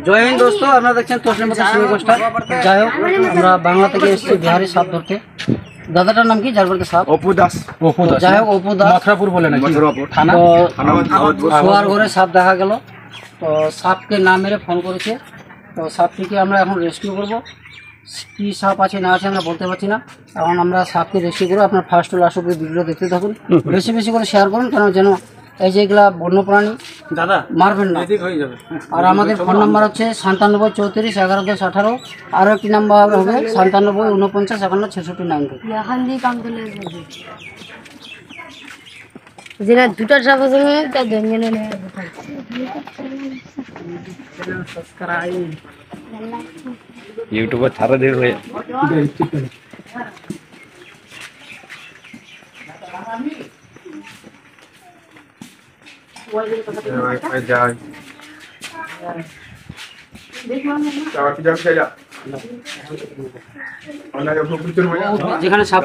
জয় হিন্দ দোস্ত, আপনারা দেখছেন তোষের মতো সিনেমাটা। যাই হোক, আমরা বাংলা থেকে এসেছি বিহারি সাপ ধরতে। দাদাটার নাম কি? যার বলতে সাপ অপু দাস। যাই হোক, অপু দাস, মথুরাপুর বলে নাকি থানা। শোয়ার ঘরে সাপ দেখা গেল, তো সাপকে না মেরে ফোন করেছে। তো সাপটিকে আমরা এখন রেস্কিউ করবো। কী সাপ আছে না আছে আমরা বলতে পারছি না। এখন আমরা সাপকে রেস্কিউ করবো। আপনার ফার্স্ট টু লাস্ট অব্দি ভিডিও দেখতে থাকুন, বেশি বেশি করে শেয়ার করুন, কেন যেন এই যেগুলা বন্যপ্রাণী দাদা মারবেন না। হয়ে যাবে। আর আমাদের ফোন নাম্বার হচ্ছে 9734111018। আরও একটি নাম্বার হবে 9749515692। যেটা দুটো সাপ আছে তা ধরে ইউটিউবে ছাড়া দিয়ে হয়ে যেখানে সাপ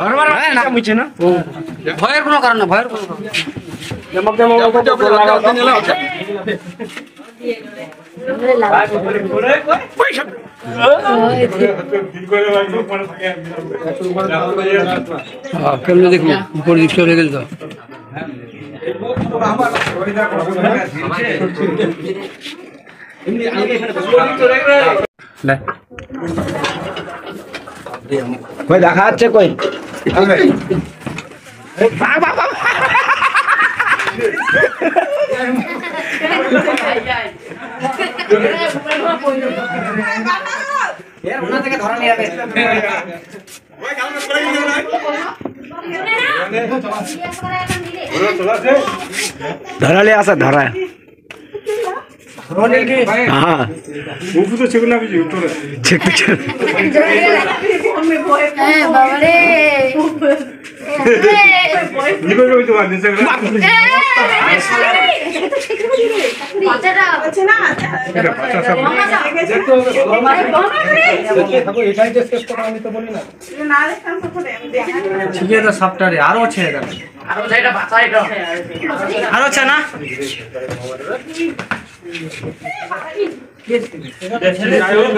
ভয়ের কোনো কারণ না, ভয়ের কোনো কারণ কেমন দেখুন উপর দিকটা রেখে দিত। কই দেখা যাচ্ছে কই ধরালে আছে ধরা হ্যাঁ সাপটারে আরো ছেড়ে দেবে, আরো আছে না।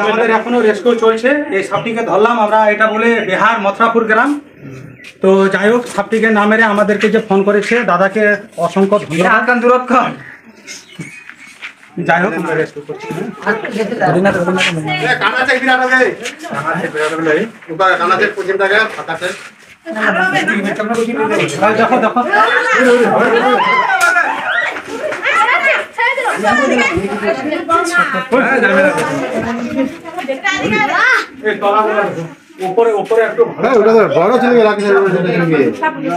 আমাদের এখনো রেস্কিউ চলছে। এই সাপটিকে ধরলাম আমরা, এটা বলে বিহার মথুরাপুর গ্রাম। তো যাই হোক, সাপটিকে না মেরে আমাদেরকে যে ফোন করেছে দাদাকে অসংখ্য ধন্যবাদ। যাই হোক, আমরা রেস্কিউ করছি। দেখো দেখো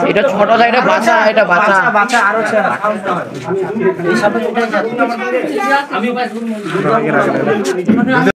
এটা ছোট এটা বাচ্চা, এটা বাচ্চা বাচ্চা আরো